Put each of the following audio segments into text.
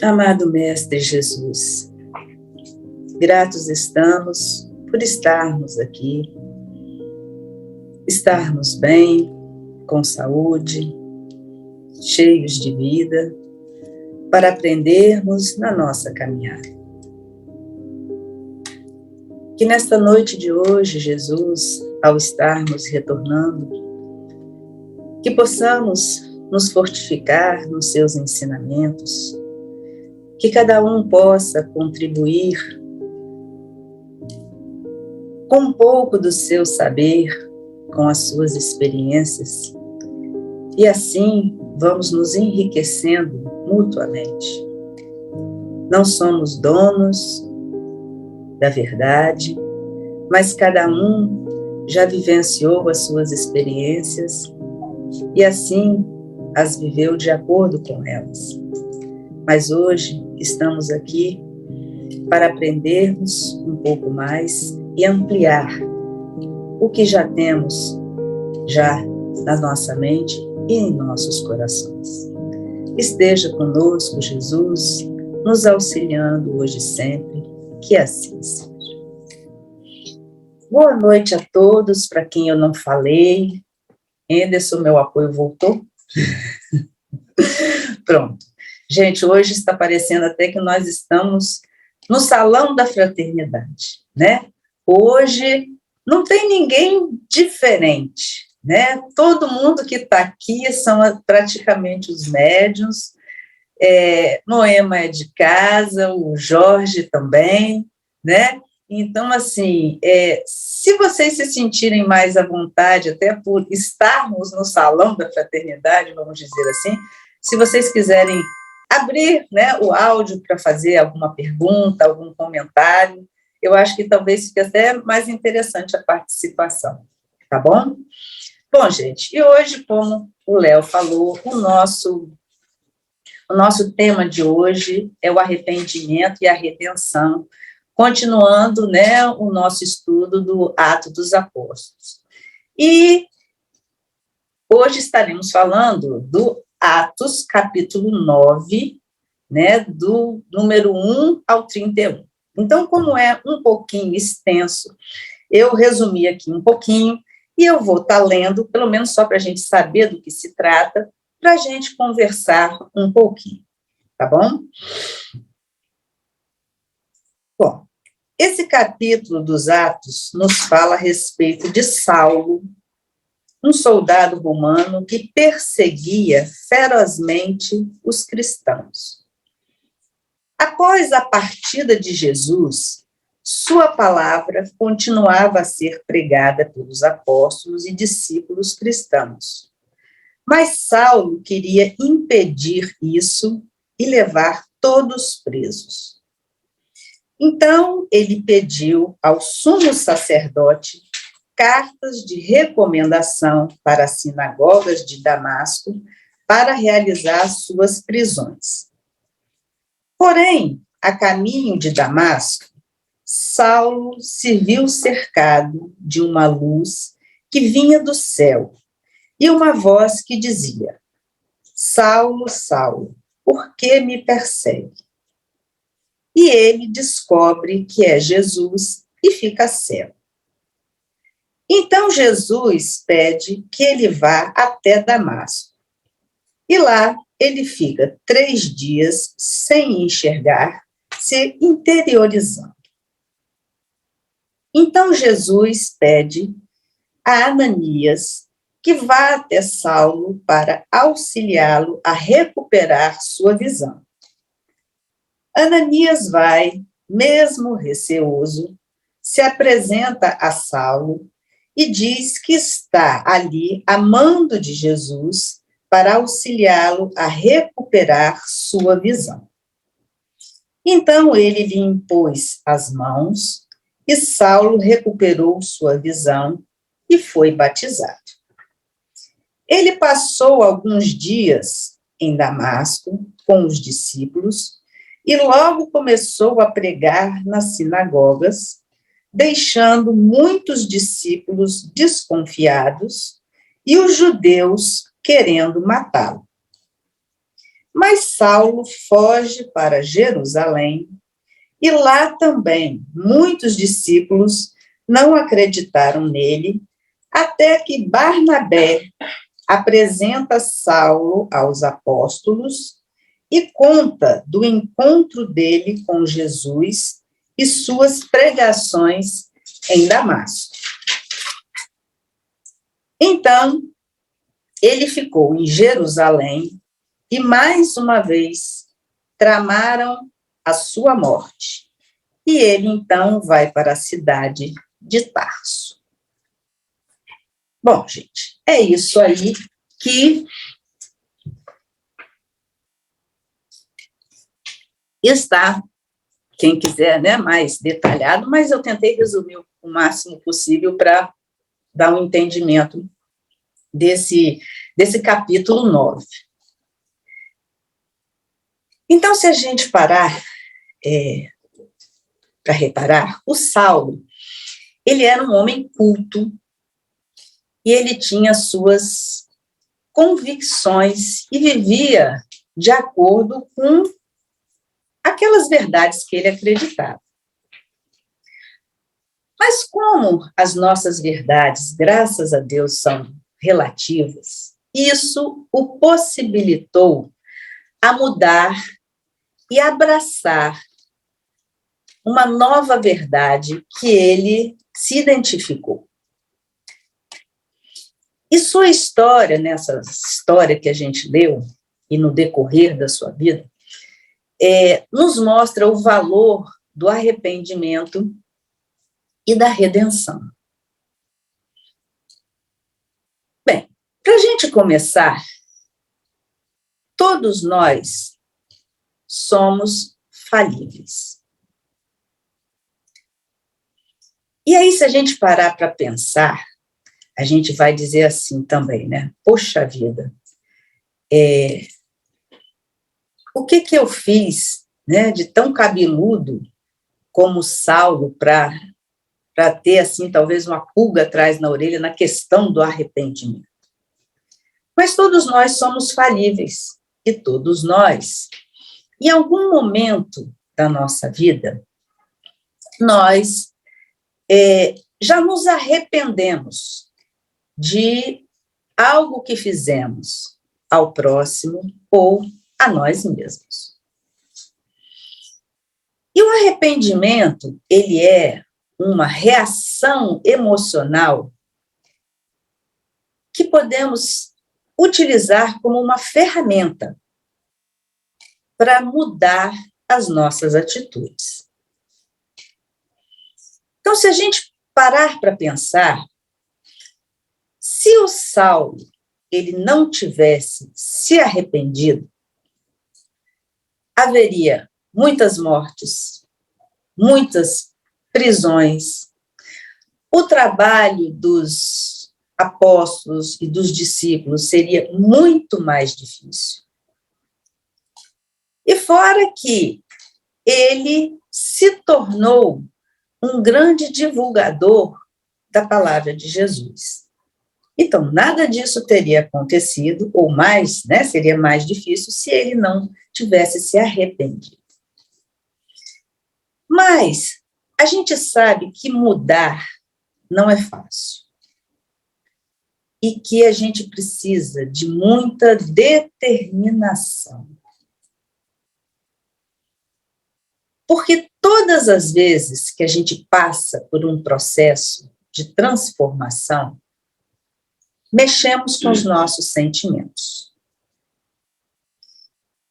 Amado Mestre Jesus, gratos estamos por estarmos aqui, estarmos bem, com saúde, cheios de vida, para aprendermos na nossa caminhada. Que nesta noite de hoje, Jesus, ao estarmos retornando, que possamos nos fortificar nos seus ensinamentos, que cada um possa contribuir com um pouco do seu saber, com as suas experiências, e assim vamos nos enriquecendo mutuamente. Não somos donos da verdade, mas cada um já vivenciou as suas experiências e assim as viveu de acordo com elas. Mas hoje estamos aqui para aprendermos um pouco mais e ampliar o que já temos já na nossa mente e em nossos corações. Esteja conosco, Jesus, nos auxiliando hoje e sempre, que assim seja. Boa noite a todos, para quem eu não falei. Anderson, meu apoio voltou? Pronto. Gente, hoje está parecendo até que nós estamos no Salão da Fraternidade, né? Hoje não tem ninguém diferente, né? Todo mundo que está aqui são praticamente os médiuns. Noema é de casa, o Jorge também, né? Então, assim, se vocês se sentirem mais à vontade, até por estarmos no Salão da Fraternidade, vamos dizer assim, se vocês quiserem abrir, né, o áudio para fazer alguma pergunta, algum comentário, eu acho que talvez fique até mais interessante a participação, tá bom? Bom, gente, e hoje, como o Léo falou, o nosso tema de hoje é o arrependimento e a redenção, continuando, né, o nosso estudo do Atos dos Apóstolos. E hoje estaremos falando do Atos, capítulo 9, né, do número 1 ao 31. Então, como é um pouquinho extenso, eu resumi aqui um pouquinho, e eu vou estar lendo, pelo menos só para a gente saber do que se trata, para a gente conversar um pouquinho, tá bom? Bom, esse capítulo dos Atos nos fala a respeito de Saulo, um soldado romano que perseguia ferozmente os cristãos. Após a partida de Jesus, sua palavra continuava a ser pregada pelos apóstolos e discípulos cristãos. Mas Saulo queria impedir isso e levar todos presos. Então, ele pediu ao sumo sacerdote cartas de recomendação para as sinagogas de Damasco para realizar suas prisões. Porém, a caminho de Damasco, Saulo se viu cercado de uma luz que vinha do céu e uma voz que dizia: Saulo, Saulo, por que me persegue? E ele descobre que é Jesus e fica cego. Então Jesus pede que ele vá até Damasco. E lá ele fica 3 dias sem enxergar, se interiorizando. Então Jesus pede a Ananias que vá até Saulo para auxiliá-lo a recuperar sua visão. Ananias vai, mesmo receoso, se apresenta a Saulo e diz que está ali a mando de Jesus para auxiliá-lo a recuperar sua visão. Então ele lhe impôs as mãos e Saulo recuperou sua visão e foi batizado. Ele passou alguns dias em Damasco com os discípulos e logo começou a pregar nas sinagogas, deixando muitos discípulos desconfiados e os judeus querendo matá-lo. Mas Saulo foge para Jerusalém, e lá também muitos discípulos não acreditaram nele, até que Barnabé apresenta Saulo aos apóstolos e conta do encontro dele com Jesus e suas pregações em Damasco. Então, ele ficou em Jerusalém e, mais uma vez, tramaram a sua morte. E ele, então, vai para a cidade de Tarso. Bom, gente, é isso aí que está, quem quiser, né, mais detalhado, mas eu tentei resumir o máximo possível para dar um entendimento desse capítulo 9. Então, se a gente parar para reparar, o Saulo, ele era um homem culto e ele tinha suas convicções e vivia de acordo com aquelas verdades que ele acreditava. Mas como as nossas verdades, graças a Deus, são relativas, isso o possibilitou a mudar e abraçar uma nova verdade que ele se identificou. E sua história, nessa história que a gente leu, e no decorrer da sua vida, nos mostra o valor do arrependimento e da redenção. Bem, para a gente começar, todos nós somos falíveis. E aí, se a gente parar para pensar, a gente vai dizer assim também, né? Poxa vida, o que eu fiz, né, de tão cabeludo como Saulo para ter, assim, talvez uma pulga atrás na orelha na questão do arrependimento? Mas todos nós somos falíveis, e todos nós, em algum momento da nossa vida, nós já nos arrependemos de algo que fizemos ao próximo ou a nós mesmos. E o arrependimento, ele é uma reação emocional que podemos utilizar como uma ferramenta para mudar as nossas atitudes. Então, se a gente parar para pensar, se o Saulo ele não tivesse se arrependido, haveria muitas mortes, muitas prisões, o trabalho dos apóstolos e dos discípulos seria muito mais difícil. E fora que ele se tornou um grande divulgador da palavra de Jesus. Então, nada disso teria acontecido, ou mais, né, seria mais difícil, se ele não tivesse se arrependido. Mas a gente sabe que mudar não é fácil. E que a gente precisa de muita determinação. Porque todas as vezes que a gente passa por um processo de transformação, mexemos com os nossos sentimentos.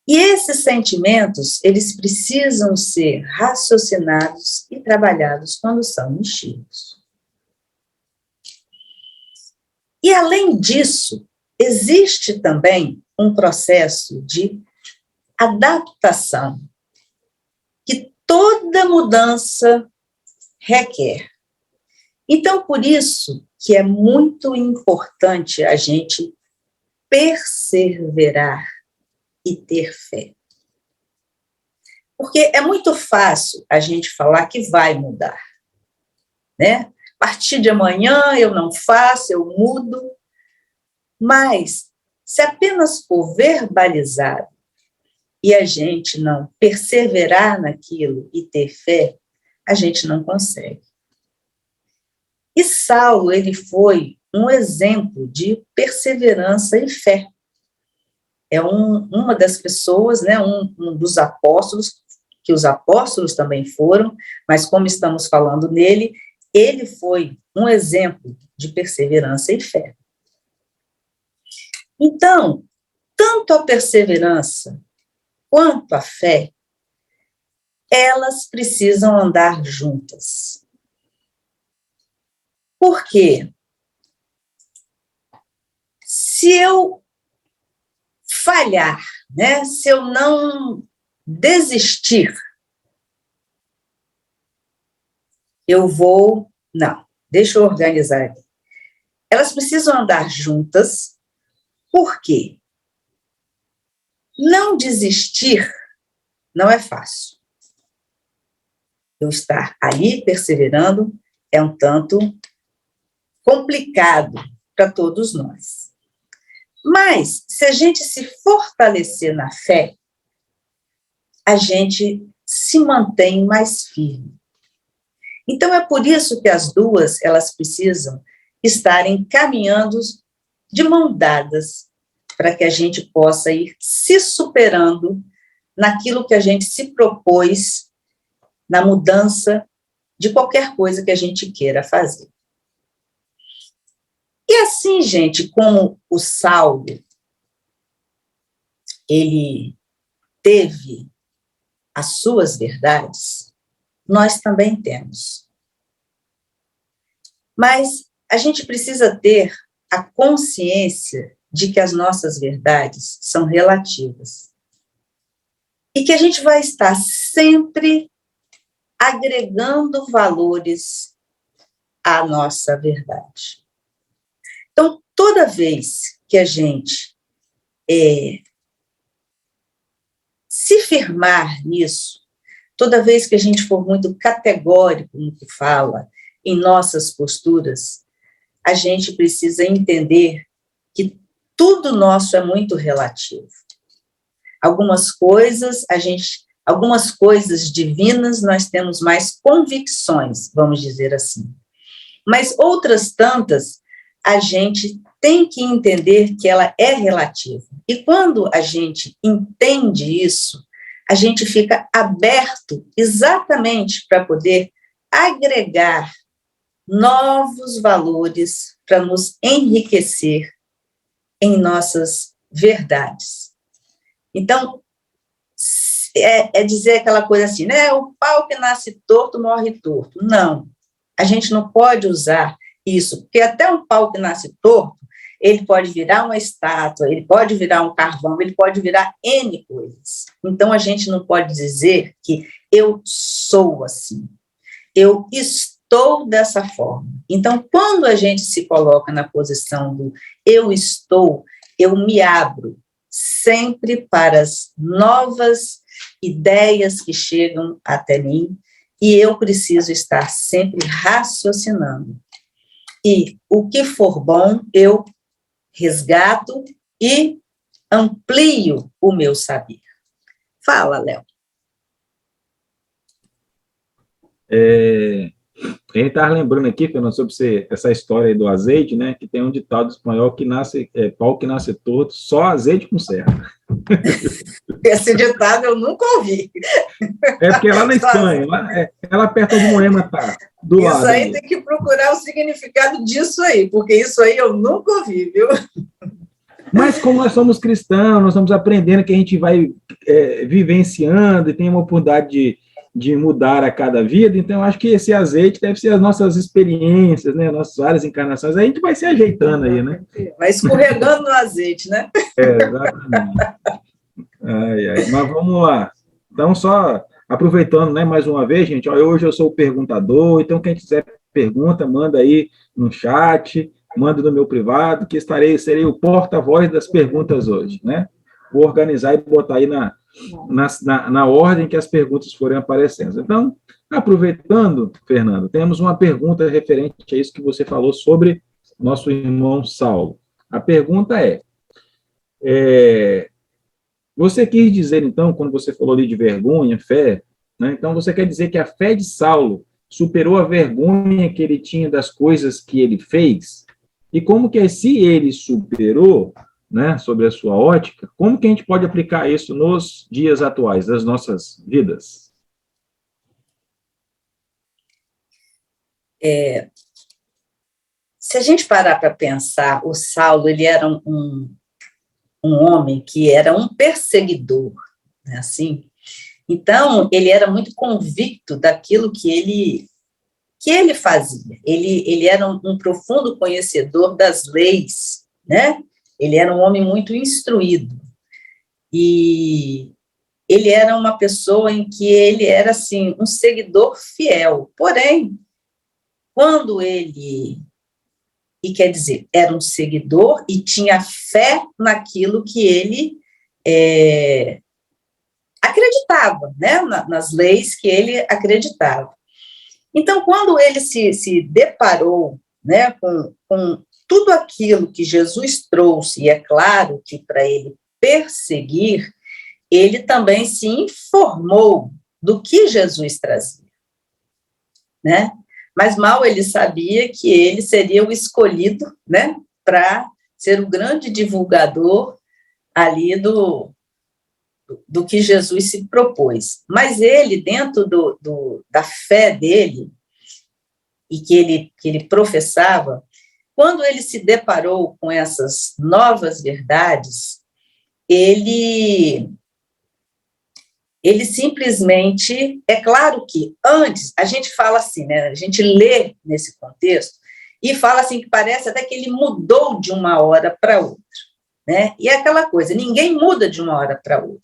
E esses sentimentos, eles precisam ser raciocinados e trabalhados quando são mexidos. E, além disso, existe também um processo de adaptação que toda mudança requer. Então, por isso que é muito importante a gente perseverar e ter fé. Porque é muito fácil a gente falar que vai mudar, né? A partir de amanhã eu não faço, eu mudo, mas se apenas for verbalizado e a gente não perseverar naquilo e ter fé, a gente não consegue. E Saulo, ele foi um exemplo de perseverança e fé. É uma das pessoas, né, um dos apóstolos, que os apóstolos também foram, mas como estamos falando nele, ele foi um exemplo de perseverança e fé. Então, tanto a perseverança quanto a fé, elas precisam andar juntas. Por quê? Se eu falhar, né, se eu não desistir, não, deixa eu organizar aqui. Elas precisam andar juntas, por quê? Não desistir não é fácil. Eu estar ali perseverando é um tanto complicado para todos nós. Mas, se a gente se fortalecer na fé, a gente se mantém mais firme. Então, é por isso que as duas, elas precisam estarem caminhando de mão dadas, para que a gente possa ir se superando naquilo que a gente se propôs, na mudança de qualquer coisa que a gente queira fazer. E assim, gente, como o Saulo, ele teve as suas verdades, nós também temos. Mas a gente precisa ter a consciência de que as nossas verdades são relativas. E que a gente vai estar sempre agregando valores à nossa verdade. Então, toda vez que a gente se firmar nisso, toda vez que a gente for muito categórico no que fala, em nossas posturas, a gente precisa entender que tudo nosso é muito relativo. Algumas coisas divinas nós temos mais convicções, vamos dizer assim. Mas outras tantas, a gente tem que entender que ela é relativa. E quando a gente entende isso, a gente fica aberto exatamente para poder agregar novos valores para nos enriquecer em nossas verdades. Então, é dizer aquela coisa assim, né? O pau que nasce torto morre torto. Não, a gente não pode usar isso, porque até um pau que nasce torto, ele pode virar uma estátua, ele pode virar um carvão, ele pode virar N coisas. Então, a gente não pode dizer que eu sou assim, eu estou dessa forma. Então, quando a gente se coloca na posição do eu estou, eu me abro sempre para as novas ideias que chegam até mim, e eu preciso estar sempre raciocinando. E o que for bom, eu resgato e amplio o meu saber. Fala, Léo. A gente estava lembrando aqui, Fernando, sobre essa história aí do azeite, né, que tem um ditado espanhol que pau que nasce torto, só azeite com serra. Esse ditado eu nunca ouvi. É porque lá na Espanha, ela perto de Moema tá, do lado. Isso aí tem que procurar o significado disso aí, porque isso aí eu nunca ouvi, viu? Mas como nós somos cristãos, nós estamos aprendendo que a gente vai vivenciando e tem uma oportunidade de mudar a cada vida, então eu acho que esse azeite deve ser as nossas experiências, né, nossas várias encarnações, a gente vai se ajeitando aí, né? Vai escorregando no azeite, né? Exatamente. Mas vamos lá. Então, só aproveitando, né, mais uma vez, gente, hoje eu sou o perguntador, então quem quiser pergunta, manda aí no chat, manda no meu privado, que serei o porta-voz das perguntas hoje, né? Vou organizar e botar aí na ordem que as perguntas forem aparecendo. Então, aproveitando, Fernando, temos uma pergunta referente a isso que você falou sobre nosso irmão Saulo. A pergunta é Você quis dizer, então, quando você falou ali de vergonha, fé, né? Então você quer dizer que a fé de Saulo superou a vergonha que ele tinha das coisas que ele fez? E como que, se ele superou, né, sobre a sua ótica, como que a gente pode aplicar isso nos dias atuais das nossas vidas? Se a gente parar para pensar, o Saulo, ele era um homem que era um perseguidor, né, assim. Então, ele era muito convicto daquilo que ele fazia. Ele era um profundo conhecedor das leis, né? Ele era um homem muito instruído. E ele era uma pessoa em que ele era, assim, um seguidor fiel. Porém, quando e quer dizer, era um seguidor e tinha fé naquilo que ele acreditava, né? Nas leis que ele acreditava. Então, quando ele se deparou, né, com tudo aquilo que Jesus trouxe, e é claro que para ele perseguir, ele também se informou do que Jesus trazia, né? Mas mal ele sabia que ele seria o escolhido, né, para ser o grande divulgador ali do que Jesus se propôs. Mas ele, dentro da fé dele, e que ele professava, quando ele se deparou com essas novas verdades, ele simplesmente, é claro que antes, a gente fala assim, né, a gente lê nesse contexto, e fala assim que parece até que ele mudou de uma hora para outra, né, e é aquela coisa, ninguém muda de uma hora para outra.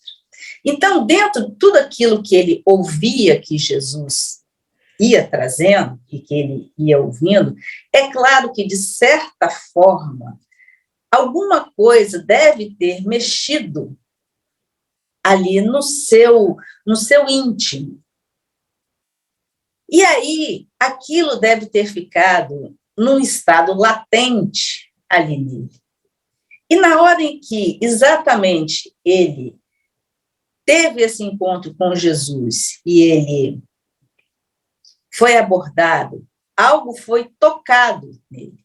Então, dentro de tudo aquilo que ele ouvia que Jesus ia trazendo, e que ele ia ouvindo, é claro que, de certa forma, alguma coisa deve ter mexido ali no seu íntimo. E aí, aquilo deve ter ficado num estado latente ali nele. E na hora em que exatamente ele teve esse encontro com Jesus e ele foi abordado, algo foi tocado nele.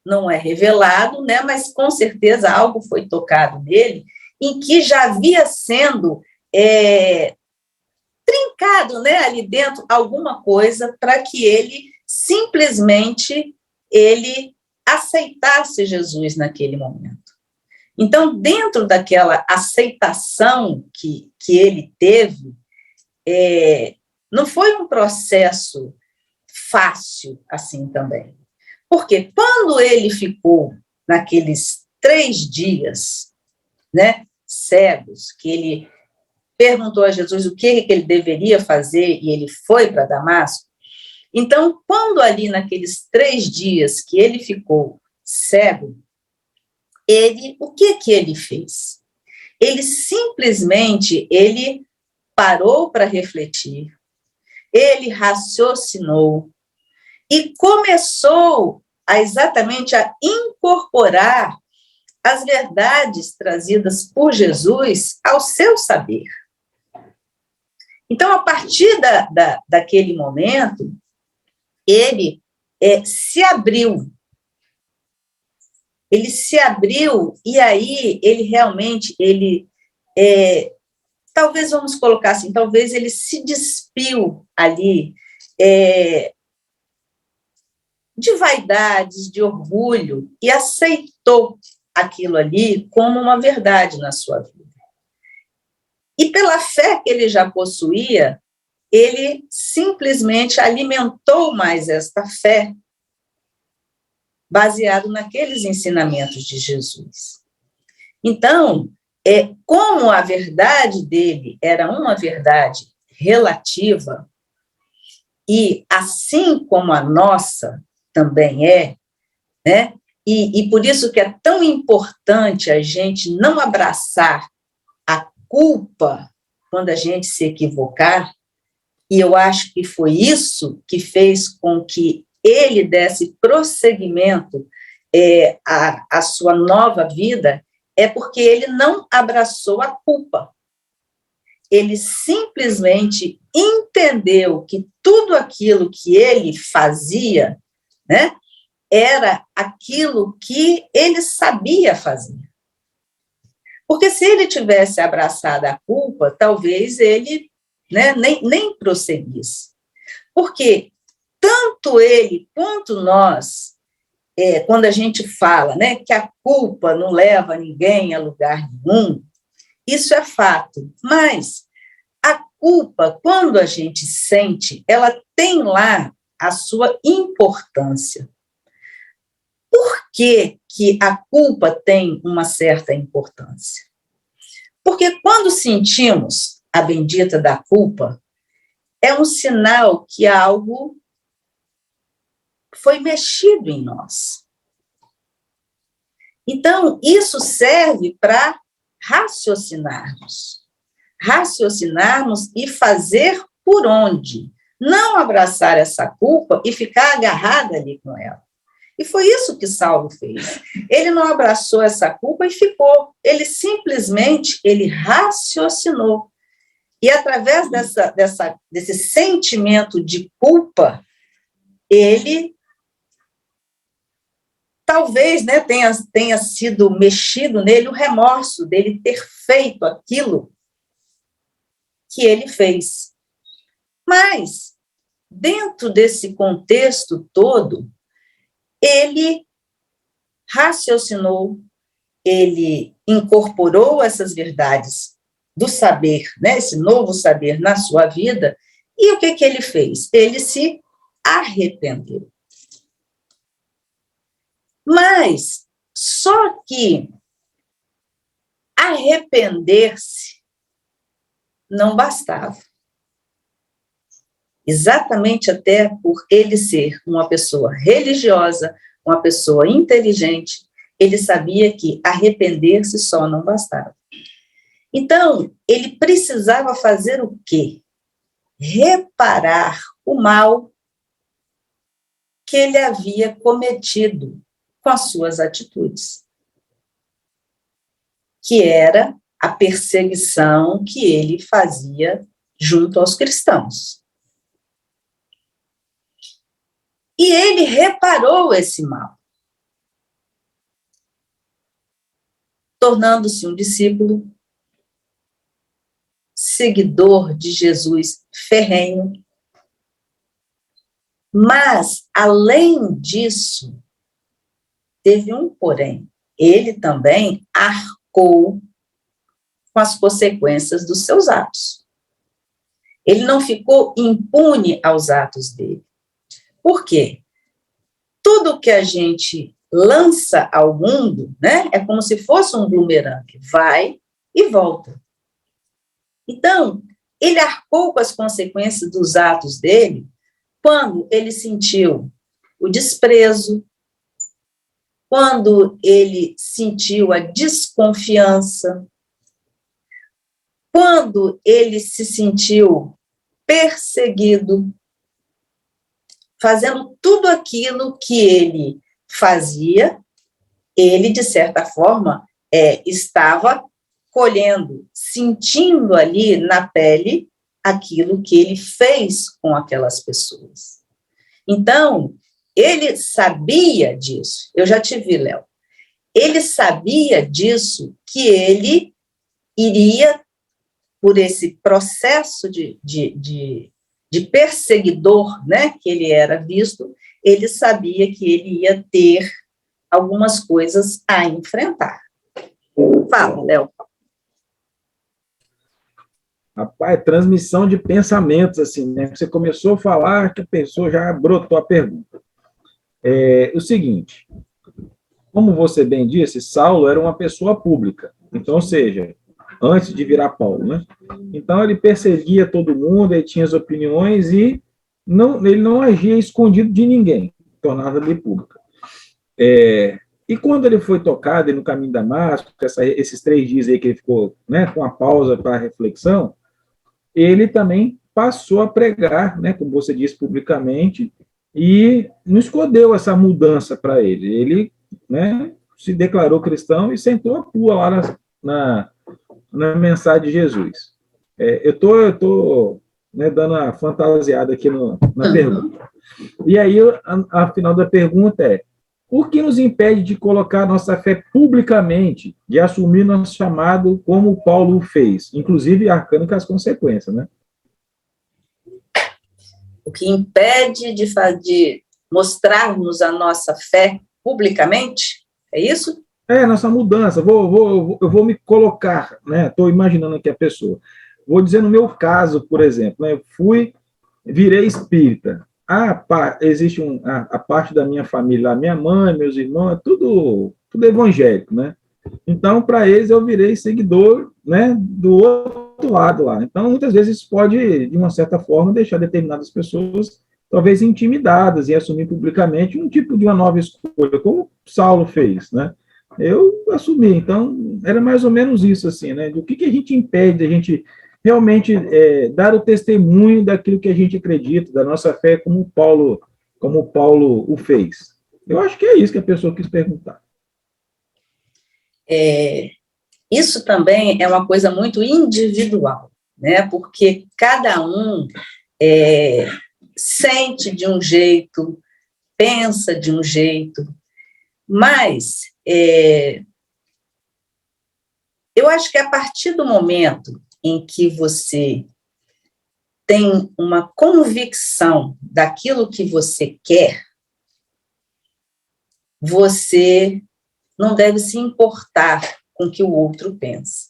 Não é revelado, né, mas com certeza algo foi tocado nele, em que já havia sendo trincado, né, ali dentro alguma coisa para que ele simplesmente ele aceitasse Jesus naquele momento. Então, dentro daquela aceitação que ele teve, não foi um processo fácil assim também. Porque quando ele ficou naqueles 3 dias, né, cegos, que ele perguntou a Jesus o que ele deveria fazer e ele foi para Damasco, então, quando ali naqueles 3 dias que ele ficou cego, o que ele fez? Ele simplesmente, ele parou para refletir, ele raciocinou e começou exatamente a incorporar as verdades trazidas por Jesus ao seu saber. Então, a partir daquele momento, ele se abriu. Ele se abriu e aí ele realmente, talvez vamos colocar assim, talvez ele se despiu ali de vaidades, de orgulho, e aceitou aquilo ali como uma verdade na sua vida. E pela fé que ele já possuía, ele simplesmente alimentou mais esta fé, baseado naqueles ensinamentos de Jesus. Então, como a verdade dele era uma verdade relativa, e assim como a nossa também né? E por isso que é tão importante a gente não abraçar a culpa quando a gente se equivocar, e eu acho que foi isso que fez com que ele desse prosseguimento à sua nova vida, é porque ele não abraçou a culpa. Ele simplesmente entendeu que tudo aquilo que ele fazia, né, era aquilo que ele sabia fazer. Porque se ele tivesse abraçado a culpa, talvez ele, né, nem prosseguisse. Porque tanto ele quanto nós, quando a gente fala, né, que a culpa não leva ninguém a lugar nenhum, isso é fato. Mas a culpa, quando a gente sente, ela tem lá a sua importância. Por que a culpa tem uma certa importância? Porque quando sentimos a bendita da culpa, é um sinal que algo foi mexido em nós. Então, isso serve para raciocinarmos e fazer por onde. Não abraçar essa culpa e ficar agarrada ali com ela. E foi isso que Saulo fez. Ele não abraçou essa culpa e ficou. Ele simplesmente, ele raciocinou. E através desse sentimento de culpa, ele talvez, né, tenha sido mexido nele o remorso dele ter feito aquilo que ele fez. Mas, dentro desse contexto todo, ele raciocinou, ele incorporou essas verdades do saber, né, esse novo saber na sua vida, e o que ele fez? Ele se arrependeu. Mas, só que arrepender-se não bastava. Exatamente até por ele ser uma pessoa religiosa, uma pessoa inteligente, ele sabia que arrepender-se só não bastava. Então, ele precisava fazer o quê? Reparar o mal que ele havia cometido com as suas atitudes, que era a perseguição que ele fazia junto aos cristãos. E ele reparou esse mal, tornando-se um discípulo, seguidor de Jesus ferrenho. Mas, além disso, teve um porém. Ele também arcou com as consequências dos seus atos. Ele não ficou impune aos atos dele. Por quê? Tudo que a gente lança ao mundo, né, é como se fosse um bumerangue, vai e volta. Então, ele arcou com as consequências dos atos dele quando ele sentiu o desprezo, quando ele sentiu a desconfiança, quando ele se sentiu perseguido, fazendo tudo aquilo que ele fazia, ele, de certa forma, estava colhendo, sentindo ali na pele aquilo que ele fez com aquelas pessoas. Então, ele sabia disso. Eu já te vi, Léo. Ele sabia disso, que ele iria, por esse processo de perseguidor, né, que ele era visto, ele sabia que ele ia ter algumas coisas a enfrentar. Fala, Léo. Rapaz, transmissão de pensamentos, assim, né? Você começou a falar que a pessoa já brotou a pergunta. O seguinte, como você bem disse, Saulo era uma pessoa pública, então, ou seja, antes de virar Paulo, né? Então, ele perseguia todo mundo, ele tinha as opiniões e ele não agia escondido de ninguém, tornava-se pública. E quando ele foi tocado no caminho de Damasco, esses 3 dias aí que ele ficou, né, com a pausa para reflexão, ele também passou a pregar, né, como você disse, publicamente, e não escondeu essa mudança para ele. Ele, né, se declarou cristão e sentou a pua lá na mensagem de Jesus. Eu tô né, dando a fantasiada aqui na pergunta. E aí, a final da pergunta é: o que nos impede de colocar nossa fé publicamente, de assumir nosso chamado como Paulo fez, inclusive arcando com as consequências, né? O que impede de mostrarmos a nossa fé publicamente, é isso? Nossa mudança. Eu vou me colocar, né? Estou imaginando aqui a pessoa. Vou dizer no meu caso, por exemplo, né? Virei espírita. Existe a parte da minha família, minha mãe, meus irmãos, tudo evangélico, né? Então, para eles, eu virei seguidor, né, do outro lado lá. Então, muitas vezes, isso pode, de uma certa forma, deixar determinadas pessoas, talvez, intimidadas e assumir publicamente um tipo de uma nova escolha, como Saulo fez, né? Eu assumi. Então, era mais ou menos isso, assim, né? Do que a gente impede a gente realmente dar o testemunho daquilo que a gente acredita, da nossa fé, como Paulo o fez. Eu acho que é isso que a pessoa quis perguntar. Isso também é uma coisa muito individual, né? Porque cada um sente de um jeito, pensa de um jeito, mas eu acho que a partir do momento em que você tem uma convicção daquilo que você quer, você não deve se importar com o que o outro pensa.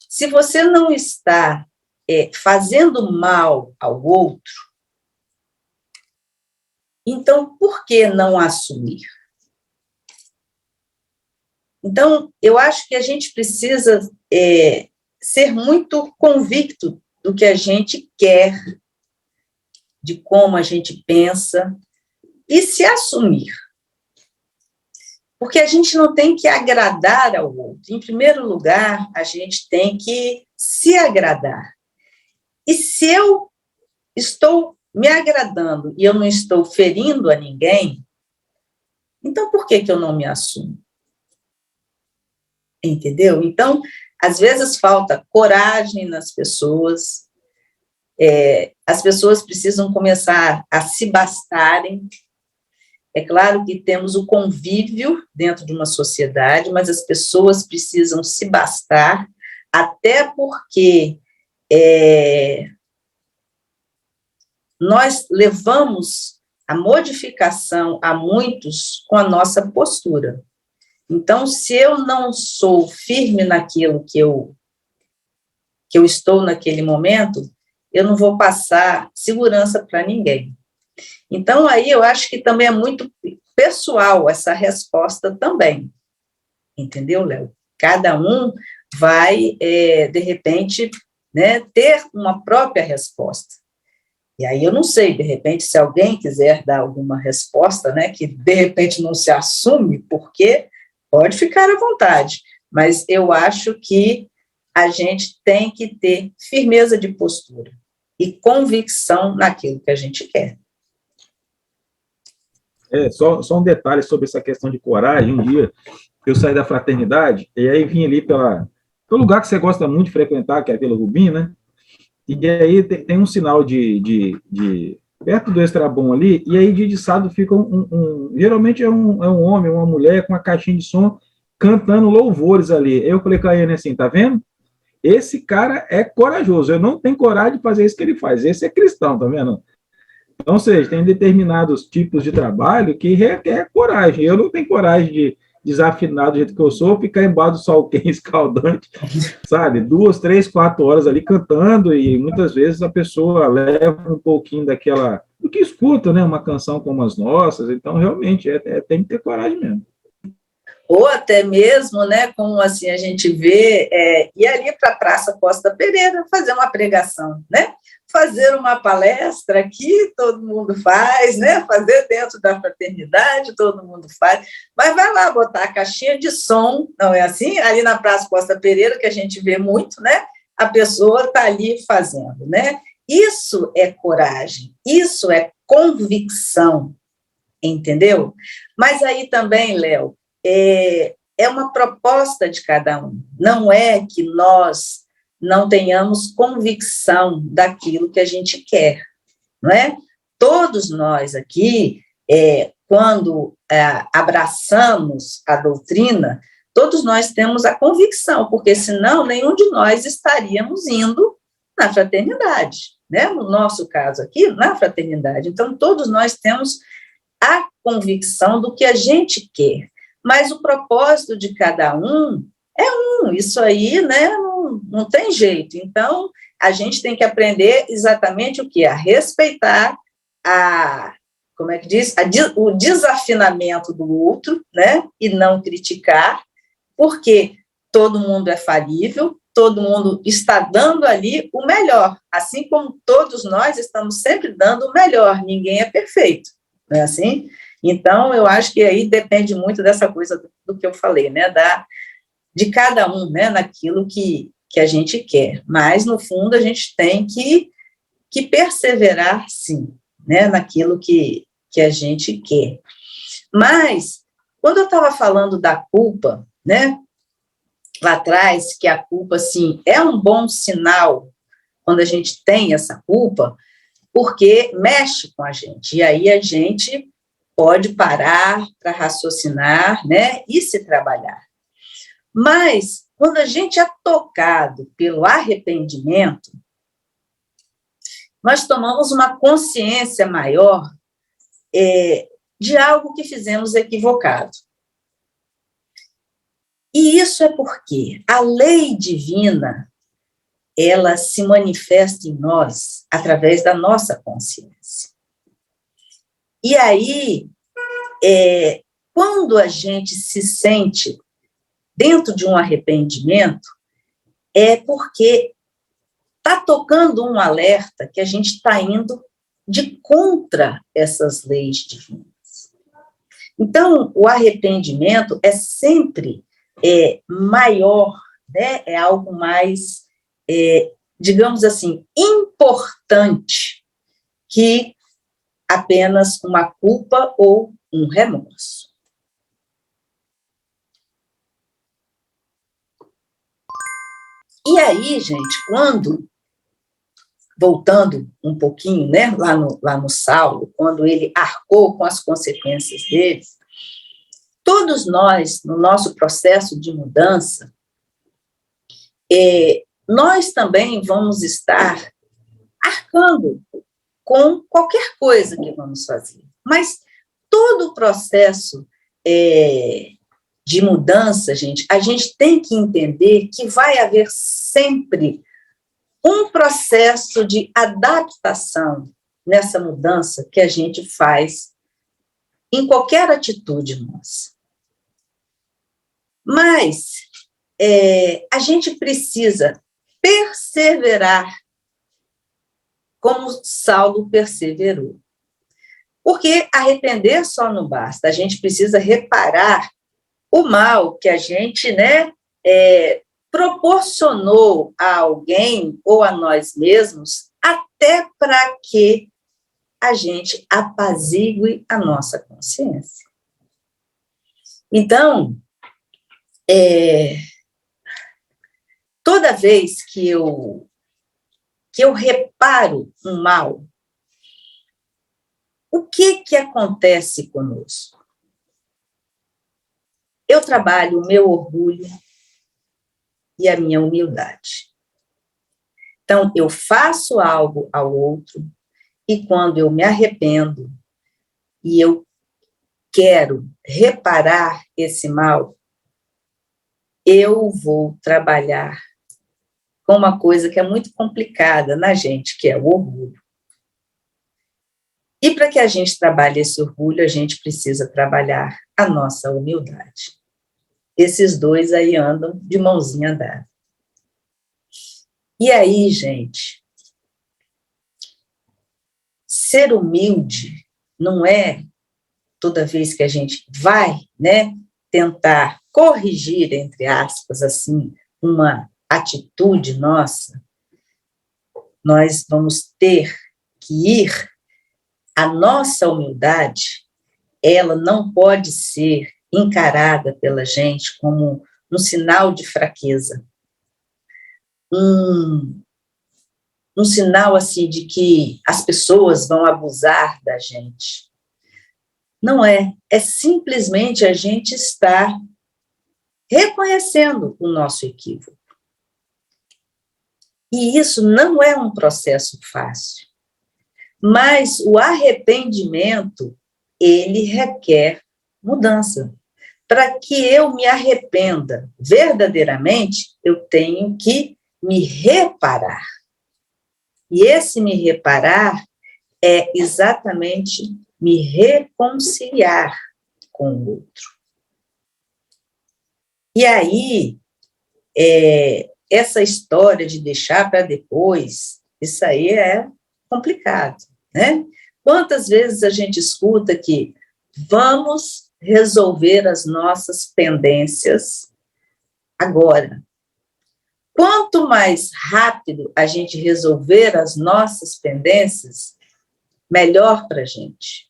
Se você não está fazendo mal ao outro, então por que não assumir? Então, eu acho que a gente precisa ser muito convicto do que a gente quer, de como a gente pensa, e se assumir. Porque a gente não tem que agradar ao outro. Em primeiro lugar, a gente tem que se agradar. E se eu estou me agradando e eu não estou ferindo a ninguém, então por que eu não me assumo? Entendeu? Então, às vezes falta coragem nas pessoas, as pessoas precisam começar a se bastarem. É claro que temos o convívio dentro de uma sociedade, mas as pessoas precisam se bastar, até porque nós levamos a modificação a muitos com a nossa postura. Então, se eu não sou firme naquilo que eu estou naquele momento, eu não vou passar segurança para ninguém. Então, aí eu acho que também é muito pessoal essa resposta também. Entendeu, Léo? Cada um vai, de repente, né, ter uma própria resposta. E aí eu não sei, de repente, se alguém quiser dar alguma resposta, né, que de repente não se assume, porque pode ficar à vontade, mas eu acho que a gente tem que ter firmeza de postura e convicção naquilo que a gente quer. Só um detalhe sobre essa questão de coragem. Um dia eu saí da fraternidade e aí vim ali pelo lugar que você gosta muito de frequentar, que é a Vila Rubim, né? E aí tem um sinal de perto do Extrabom ali, e aí de sábado fica geralmente é um homem, uma mulher com uma caixinha de som cantando louvores ali. Eu falei com a Iane assim, tá vendo? Esse cara é corajoso, eu não tenho coragem de fazer isso que ele faz, esse é cristão, tá vendo? Então, ou seja, tem determinados tipos de trabalho que requer coragem. Eu não tenho coragem de desafinar do jeito que eu sou, ficar embaixo do sol quente escaldante, sabe? 2, 3, 4 horas ali cantando, e muitas vezes a pessoa leva um pouquinho do que escuta, né? Uma canção como as nossas. Então, realmente, tem que ter coragem mesmo. Ou até mesmo, né, como assim a gente vê, ir ali para a Praça Costa Pereira fazer uma pregação, né? Fazer uma palestra aqui, todo mundo faz, né? Fazer dentro da fraternidade, todo mundo faz, mas vai lá botar a caixinha de som, não é assim? Ali na Praça Costa Pereira, que a gente vê muito, né? A pessoa está ali fazendo, né? Isso é coragem, isso é convicção, entendeu? Mas aí também, Léo, é uma proposta de cada um. Não é que nós não tenhamos convicção daquilo que a gente quer, não é? Todos nós aqui, quando abraçamos a doutrina, todos nós temos a convicção, porque senão nenhum de nós estaríamos indo na fraternidade, né? No nosso caso aqui, na fraternidade. Então, todos nós temos a convicção do que a gente quer, mas o propósito de cada um é um, isso aí, né, não tem jeito. Então, a gente tem que aprender exatamente o que? A respeitar como é que diz? O desafinamento do outro, né, e não criticar, porque todo mundo é falível, todo mundo está dando ali o melhor, assim como todos nós estamos sempre dando o melhor, ninguém é perfeito, não é assim? Então, eu acho que aí depende muito dessa coisa do que eu falei, né, de cada um, né, naquilo que a gente quer, mas, no fundo, a gente tem que perseverar, sim, né, naquilo que a gente quer. Mas, quando eu estava falando da culpa, né, lá atrás, que a culpa, assim, é um bom sinal quando a gente tem essa culpa, porque mexe com a gente, e aí a gente pode parar para raciocinar, né, e se trabalhar. Mas, quando a gente é tocado pelo arrependimento, nós tomamos uma consciência maior de algo que fizemos equivocado. E isso é porque a lei divina, ela se manifesta em nós através da nossa consciência. E aí, quando a gente se sente dentro de um arrependimento, é porque está tocando um alerta que a gente está indo de contra essas leis divinas. Então, o arrependimento é sempre maior, né? É algo mais, digamos assim, importante que apenas uma culpa ou um remorso. E aí, gente, voltando um pouquinho, né, lá no Saulo, quando ele arcou com as consequências dele, todos nós, no nosso processo de mudança, nós também vamos estar arcando com qualquer coisa que vamos fazer. Mas todo o processo de mudança, gente, a gente tem que entender que vai haver sempre um processo de adaptação nessa mudança que a gente faz em qualquer atitude nossa. Mas a gente precisa perseverar como Saulo perseverou. Porque arrepender só não basta, a gente precisa reparar o mal que a gente, né, proporcionou a alguém ou a nós mesmos, até para que a gente apazigue a nossa consciência. Então, toda vez que eu reparo um mal, o que acontece conosco? Eu trabalho o meu orgulho e a minha humildade. Então, eu faço algo ao outro, e quando eu me arrependo e eu quero reparar esse mal, eu vou trabalhar com uma coisa que é muito complicada na gente, que é o orgulho. E para que a gente trabalhe esse orgulho, a gente precisa trabalhar a nossa humildade. Esses dois aí andam de mãozinha dada. E aí, gente, ser humilde não é toda vez que a gente vai, né, tentar corrigir, entre aspas, assim, uma atitude nossa, nós vamos ter que ir, a nossa humildade, ela não pode ser encarada pela gente como um sinal de fraqueza, um sinal assim de que as pessoas vão abusar da gente. Não é, é simplesmente a gente estar reconhecendo o nosso equívoco. E isso não é um processo fácil, mas o arrependimento, ele requer mudança. Para que eu me arrependa verdadeiramente, eu tenho que me reparar. E esse me reparar é exatamente me reconciliar com o outro. E aí, essa história de deixar para depois, isso aí é complicado, né? Quantas vezes a gente escuta que vamos resolver as nossas pendências agora. Quanto mais rápido a gente resolver as nossas pendências, melhor para a gente.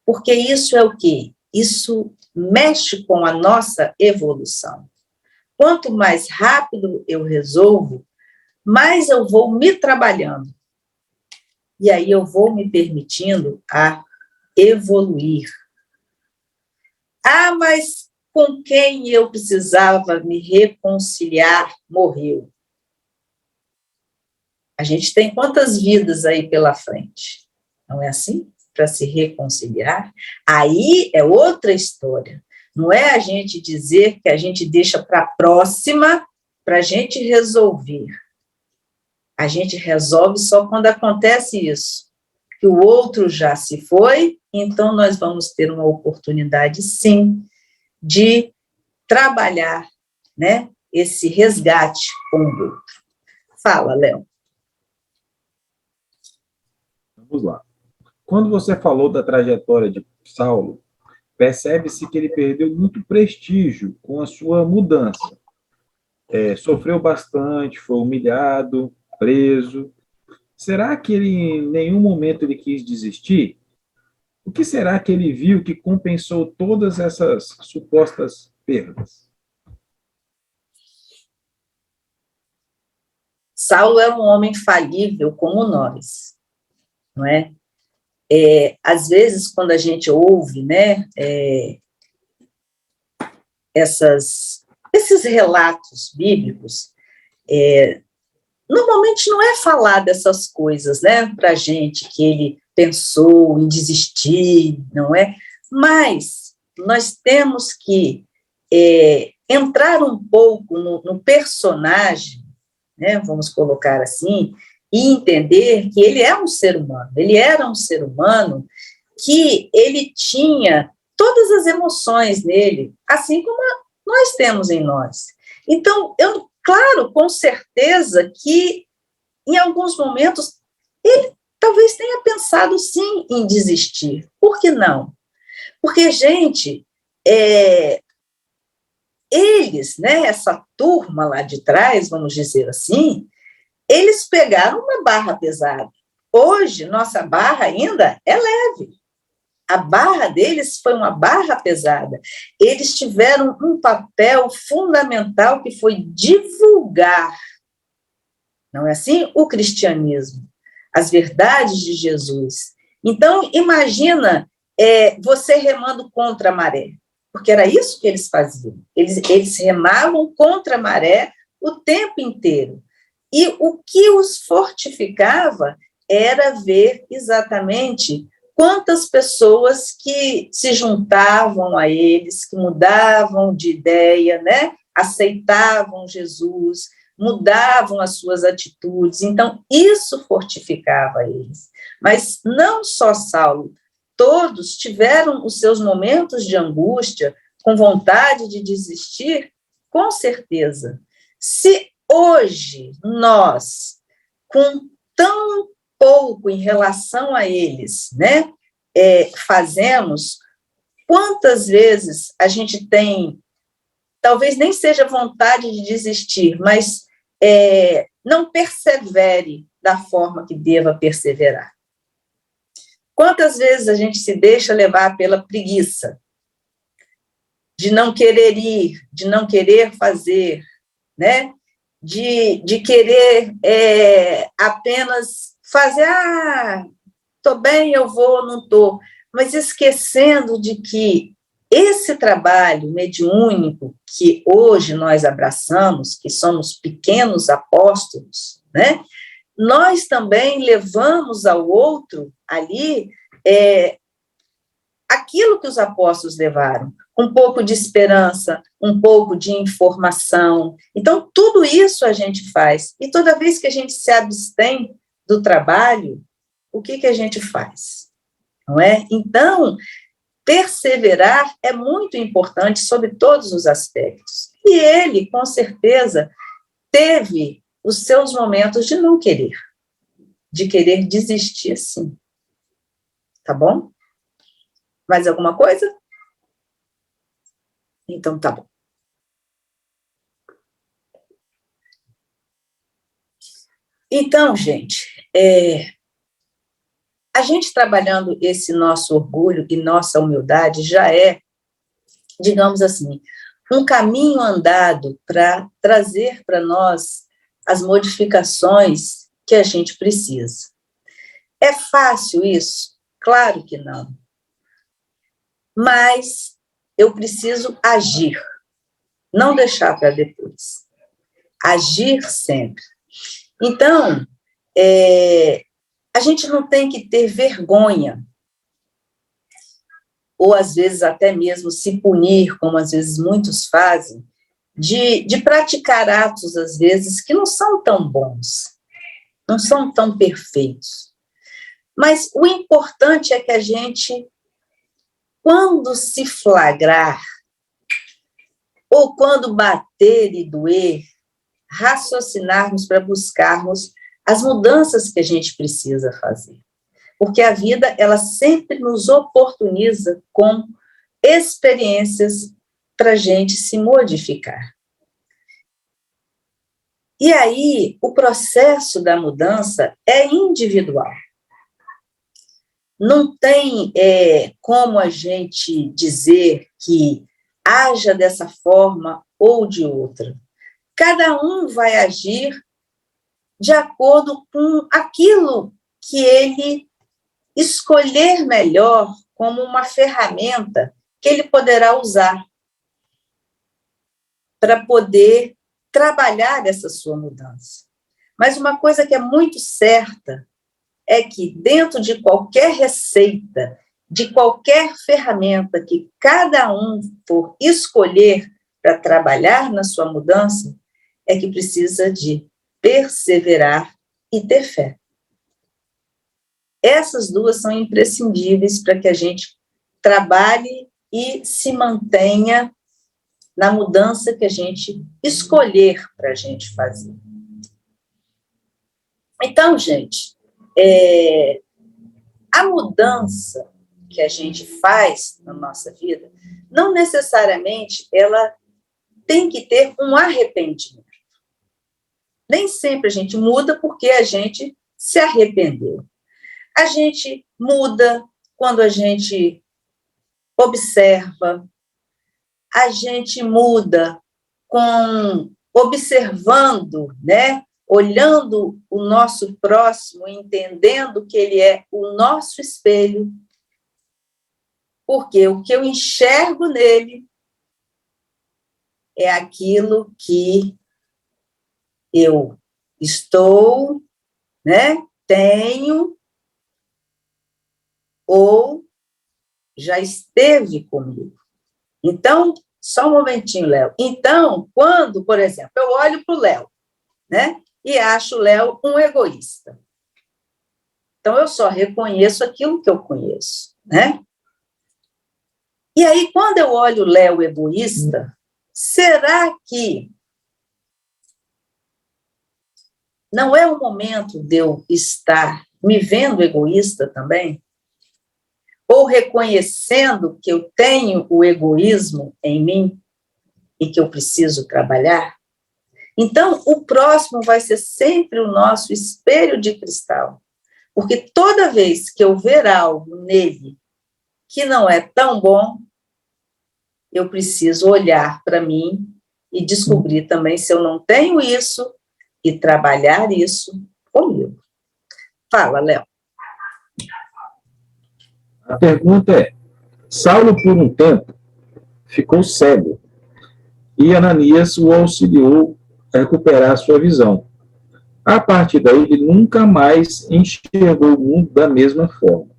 Porque isso é o quê? Isso mexe com a nossa evolução. Quanto mais rápido eu resolvo, mais eu vou me trabalhando. E aí eu vou me permitindo a evoluir. Ah, mas com quem eu precisava me reconciliar morreu. A gente tem quantas vidas aí pela frente? Não é assim? Para se reconciliar? Aí é outra história. Não é a gente dizer que a gente deixa para a próxima para a gente resolver. A gente resolve só quando acontece isso. Que o outro já se foi, então nós vamos ter uma oportunidade, sim, de trabalhar, né, esse resgate com o outro. Fala, Léo. Vamos lá. Quando você falou da trajetória de Saulo, percebe-se que ele perdeu muito prestígio com a sua mudança. Sofreu bastante, foi humilhado, preso. Será que ele, em nenhum momento ele quis desistir? O que será que ele viu que compensou todas essas supostas perdas? Saulo é um homem falível como nós, não é? Às vezes, quando a gente ouve, né, esses relatos bíblicos, normalmente não é falar dessas coisas, né, para a gente, que ele pensou em desistir, não é? Mas nós temos que entrar um pouco no personagem, né, vamos colocar assim, e entender que ele é um ser humano, ele era um ser humano que ele tinha todas as emoções nele, assim como nós temos em nós. Então, claro, com certeza que em alguns momentos ele talvez tenha pensado sim em desistir. Por que não? Porque, gente, eles, né, essa turma lá de trás, vamos dizer assim, eles pegaram uma barra pesada. Hoje, nossa barra ainda é leve. A barra deles foi uma barra pesada. Eles tiveram um papel fundamental que foi divulgar, não é assim? O cristianismo, as verdades de Jesus. Então, imagina você remando contra a maré, porque era isso que eles faziam. Eles remavam contra a maré o tempo inteiro. E o que os fortificava era ver exatamente quantas pessoas que se juntavam a eles, que mudavam de ideia, né? Aceitavam Jesus, mudavam as suas atitudes. Então, isso fortificava eles. Mas não só Saulo, todos tiveram os seus momentos de angústia, com vontade de desistir, com certeza. Se hoje nós, com tão pouco em relação a eles, né, fazemos, quantas vezes a gente tem, talvez nem seja vontade de desistir, mas não persevere da forma que deva perseverar. Quantas vezes a gente se deixa levar pela preguiça? de não querer ir, de não querer fazer, né? De querer apenas fazer, estou bem, eu vou, não estou, mas esquecendo de que esse trabalho mediúnico que hoje nós abraçamos, que somos pequenos apóstolos, né? Nós também levamos ao outro ali aquilo que os apóstolos levaram, um pouco de esperança, um pouco de informação. Então, tudo isso a gente faz. E toda vez que a gente se abstém do trabalho, o que a gente faz? Não é? Então, perseverar é muito importante sobre todos os aspectos. E ele, com certeza, teve os seus momentos de não querer, de querer desistir, sim. Tá bom? Mais alguma coisa? Então, tá bom. Então, gente, a gente trabalhando esse nosso orgulho e nossa humildade já é, digamos assim, um caminho andado para trazer para nós as modificações que a gente precisa. É fácil isso? Claro que não. Mas eu preciso agir, não deixar para depois. Agir sempre. Então, a gente não tem que ter vergonha, ou às vezes até mesmo se punir, como às vezes muitos fazem, de praticar atos, às vezes, que não são tão bons, não são tão perfeitos. Mas o importante é que a gente, quando se flagrar, ou quando bater e doer, raciocinarmos para buscarmos as mudanças que a gente precisa fazer. Porque a vida, ela sempre nos oportuniza com experiências para a gente se modificar. E aí, o processo da mudança é individual. Não tem como a gente dizer que haja dessa forma ou de outra. Cada um vai agir de acordo com aquilo que ele escolher melhor como uma ferramenta que ele poderá usar para poder trabalhar essa sua mudança. Mas uma coisa que é muito certa é que dentro de qualquer receita, de qualquer ferramenta que cada um for escolher para trabalhar na sua mudança, é que precisa de perseverar e ter fé. Essas duas são imprescindíveis para que a gente trabalhe e se mantenha na mudança que a gente escolher para a gente fazer. Então, gente, a mudança que a gente faz na nossa vida, não necessariamente ela tem que ter um arrependimento. Nem sempre a gente muda porque a gente se arrependeu. A gente muda quando a gente observa, a gente muda observando, né? Olhando o nosso próximo, entendendo que ele é o nosso espelho, porque o que eu enxergo nele é aquilo que eu estou, né? Tenho, ou já esteve comigo. Então, só um momentinho, Léo. Então, quando, por exemplo, eu olho para o Léo, né? E acho o Léo um egoísta. Então, eu só reconheço aquilo que eu conheço, né? E aí, quando eu olho o Léo egoísta, será que não é o momento de eu estar me vendo egoísta também? Ou reconhecendo que eu tenho o egoísmo em mim e que eu preciso trabalhar? Então, o próximo vai ser sempre o nosso espelho de cristal, porque toda vez que eu ver algo nele que não é tão bom, eu preciso olhar para mim e descobrir também se eu não tenho isso e trabalhar isso comigo. Fala, Léo. A pergunta é: Saulo, por um tempo, ficou cego e Ananias o auxiliou a recuperar sua visão. A partir daí, ele nunca mais enxergou o mundo da mesma forma.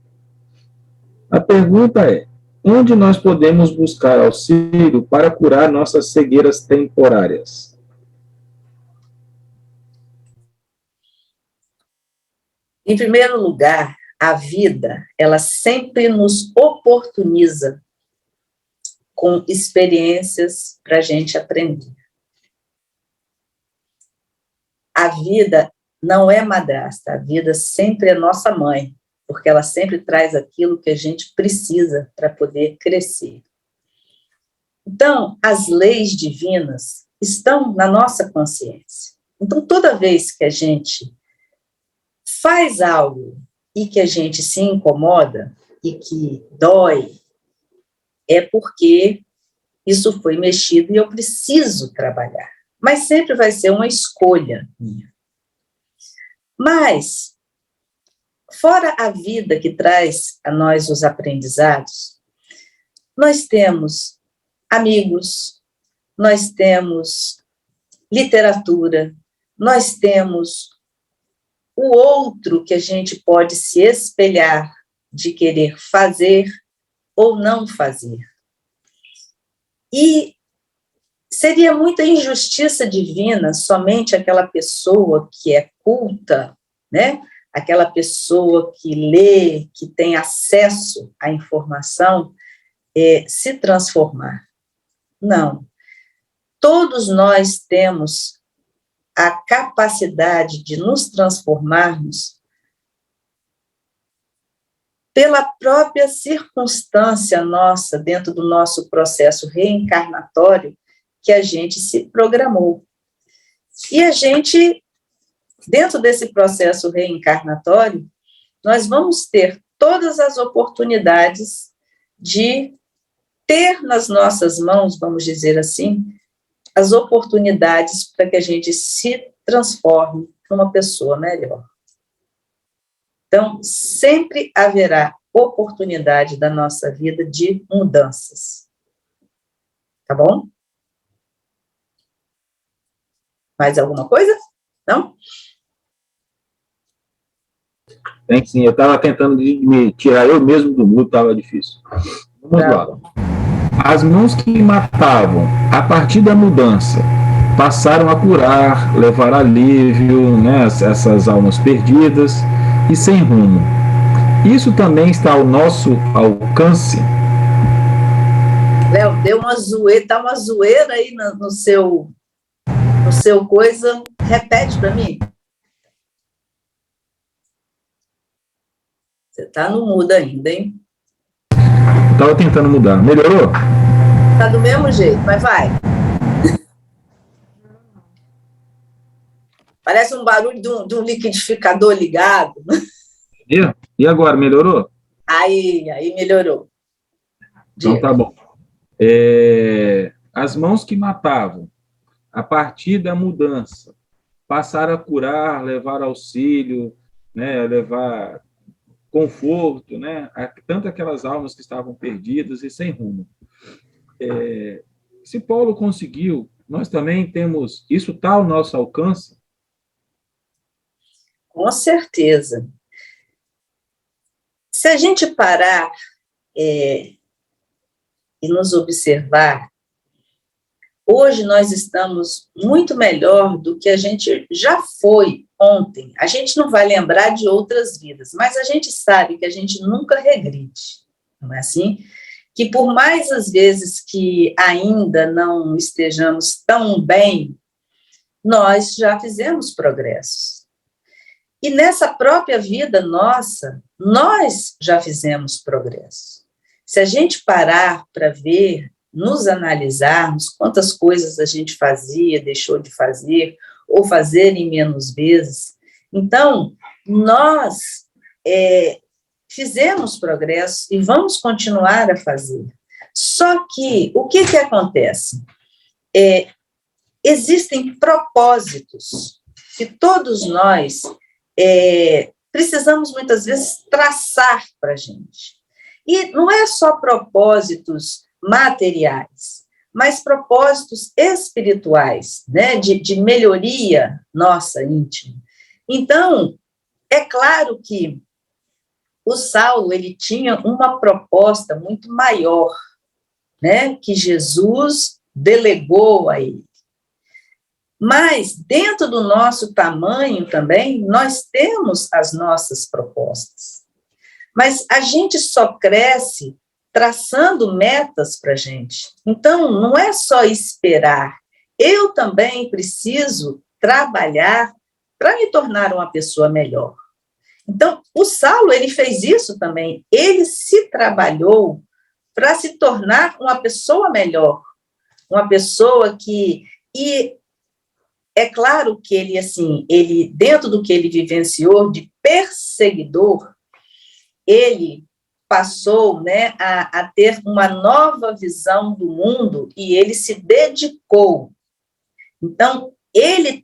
A pergunta é: onde nós podemos buscar auxílio para curar nossas cegueiras temporárias? Em primeiro lugar, a vida, ela sempre nos oportuniza com experiências para a gente aprender. A vida não é madrasta, a vida sempre é nossa mãe, porque ela sempre traz aquilo que a gente precisa para poder crescer. Então, as leis divinas estão na nossa consciência. Então, toda vez que a gente faz algo e que a gente se incomoda e que dói, é porque isso foi mexido e eu preciso trabalhar. Mas sempre vai ser uma escolha minha. Mas, fora a vida que traz a nós os aprendizados, nós temos amigos, nós temos literatura, nós temos o outro que a gente pode se espelhar de querer fazer ou não fazer. E seria muita injustiça divina somente aquela pessoa que é culta, né? Aquela pessoa que lê, que tem acesso à informação, se transformar. Não. Todos nós temos a capacidade de nos transformarmos pela própria circunstância nossa, dentro do nosso processo reencarnatório, que a gente se programou. E a gente, dentro desse processo reencarnatório, nós vamos ter todas as oportunidades de ter nas nossas mãos, vamos dizer assim, as oportunidades para que a gente se transforme numa pessoa melhor. Então, sempre haverá oportunidade da nossa vida de mudanças. Tá bom? Mais alguma coisa? Não? Tem sim, eu estava tentando me tirar eu mesmo do mundo, estava difícil. Vamos lá. As mãos que matavam, a partir da mudança, passaram a curar, levar alívio, né, essas almas perdidas e sem rumo. Isso também está ao nosso alcance? Léo, deu uma zoeira, tá uma zoeira aí no seu coisa. Repete para mim. Você está no mudo ainda, hein? Estava tentando mudar. Melhorou? Tá do mesmo jeito, mas vai. Parece um barulho de um liquidificador ligado. E agora, melhorou? Aí melhorou. Então tá bom. As mãos que matavam, a partir da mudança, passaram a curar, levar auxílio, né, levar conforto, né, tanto aquelas almas que estavam perdidas e sem rumo. Se Paulo conseguiu, nós também temos, isso está ao nosso alcance? Com certeza. Se a gente parar e nos observar, hoje nós estamos muito melhor do que a gente já foi ontem. A gente não vai lembrar de outras vidas, mas a gente sabe que a gente nunca regride, não é assim? Que por mais as vezes que ainda não estejamos tão bem, nós já fizemos progressos. E nessa própria vida nossa, nós já fizemos progressos. Se a gente parar para ver, nos analisarmos quantas coisas a gente fazia, deixou de fazer, ou fazer em menos vezes, então, nós fizemos progressos e vamos continuar a fazer. Só que, o que acontece? Existem propósitos que todos nós precisamos, muitas vezes, traçar para a gente. E não é só propósitos materiais, mas propósitos espirituais, né, de melhoria nossa íntima. Então, é claro que o Saulo, ele tinha uma proposta muito maior, né, que Jesus delegou a ele. Mas, dentro do nosso tamanho também, nós temos as nossas propostas. Mas a gente só cresce traçando metas para a gente. Então, não é só esperar. Eu também preciso trabalhar para me tornar uma pessoa melhor. Então, o Saulo, ele fez isso também. Ele se trabalhou para se tornar uma pessoa melhor, uma pessoa que... E é claro que ele, assim, dentro do que ele vivenciou de perseguidor, ele passou, né, a ter uma nova visão do mundo e ele se dedicou. Então, ele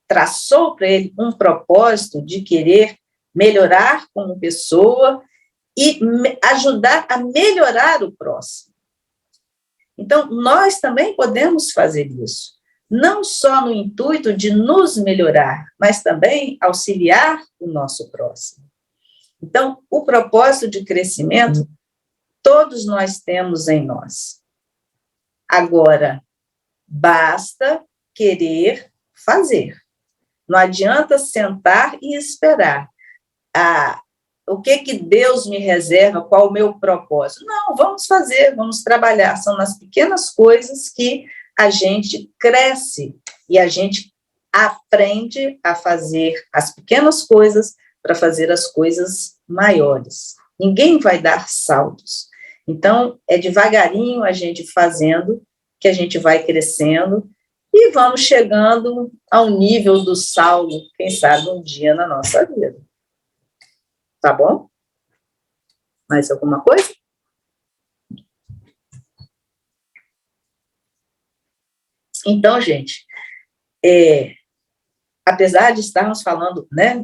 traçou para ele um propósito de querer melhorar como pessoa e ajudar a melhorar o próximo. Então, nós também podemos fazer isso, não só no intuito de nos melhorar, mas também auxiliar o nosso próximo. Então, o propósito de crescimento, todos nós temos em nós. Agora, basta querer fazer. Não adianta sentar e esperar. O que Deus me reserva, qual o meu propósito? Não, vamos fazer, vamos trabalhar. São nas pequenas coisas que a gente cresce e a gente aprende a fazer as pequenas coisas para fazer as coisas maiores. Ninguém vai dar saltos. Então, é devagarinho a gente fazendo que a gente vai crescendo e vamos chegando ao nível do Saulo, quem sabe um dia na nossa vida. Tá bom? Mais alguma coisa? Então, gente, apesar de estarmos falando, né,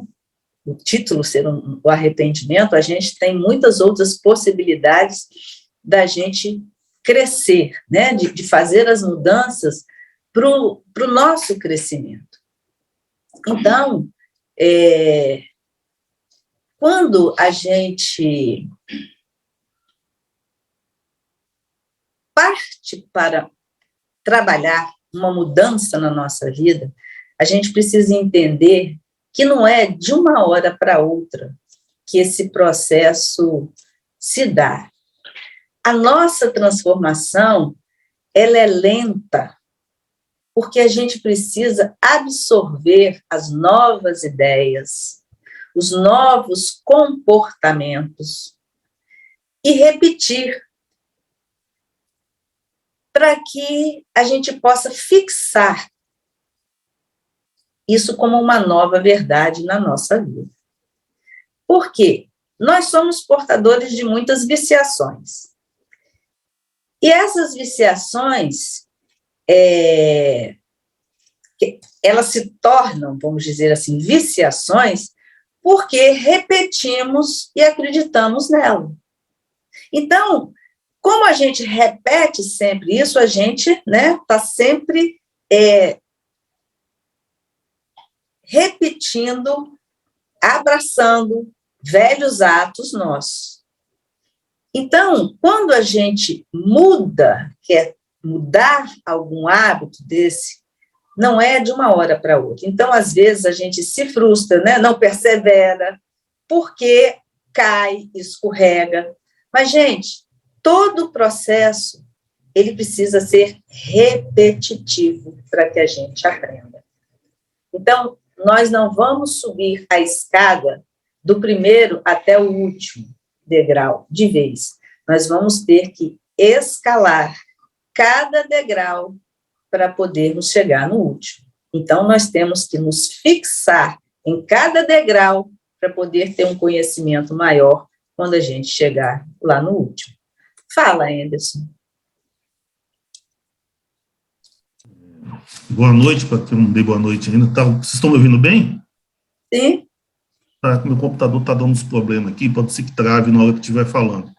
o título ser o arrependimento, a gente tem muitas outras possibilidades da gente crescer, né, de fazer as mudanças para o nosso crescimento. Então, quando a gente parte para trabalhar uma mudança na nossa vida, a gente precisa entender que não é de uma hora para outra que esse processo se dá. A nossa transformação, ela é lenta, porque a gente precisa absorver as novas ideias, os novos comportamentos e repetir para que a gente possa fixar isso como uma nova verdade na nossa vida. Por quê? Nós somos portadores de muitas viciações. E essas viciações, elas se tornam, vamos dizer assim, viciações, porque repetimos e acreditamos nela. Então, como a gente repete sempre isso, a gente, né, está sempre repetindo, abraçando velhos atos nossos. Então, quando a gente quer mudar algum hábito desse, não é de uma hora para outra. Então, às vezes, a gente se frustra, né? Não persevera, porque cai, escorrega. Mas, gente, todo o processo, ele precisa ser repetitivo para que a gente aprenda. Então, nós não vamos subir a escada do primeiro até o último degrau de vez. Nós vamos ter que escalar cada degrau para podermos chegar no último. Então, nós temos que nos fixar em cada degrau para poder ter um conhecimento maior quando a gente chegar lá no último. Fala, Anderson. Boa noite, para quem não dei boa noite ainda. Vocês estão me ouvindo bem? Sim. Meu computador está dando uns problemas aqui, pode ser que trave na hora que estiver falando.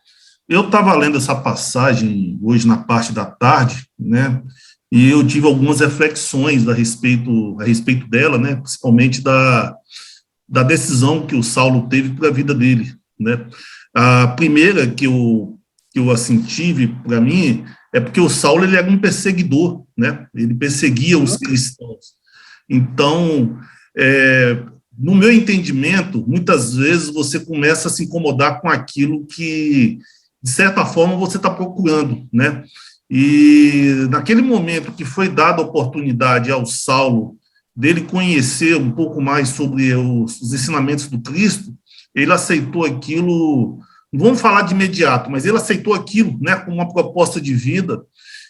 Eu estava lendo essa passagem hoje na parte da tarde, né? E eu tive algumas reflexões a respeito dela, né? Principalmente da decisão que o Saulo teve para a vida dele, né? A primeira que eu assim tive para mim é porque o Saulo ele era um perseguidor, né? Ele perseguia os cristãos. Então, no meu entendimento, muitas vezes você começa a se incomodar com aquilo que, de certa forma, você está procurando, né? E naquele momento que foi dada a oportunidade ao Saulo dele conhecer um pouco mais sobre os ensinamentos do Cristo, ele aceitou aquilo, não vamos falar de imediato, mas ele aceitou aquilo, né, como uma proposta de vida,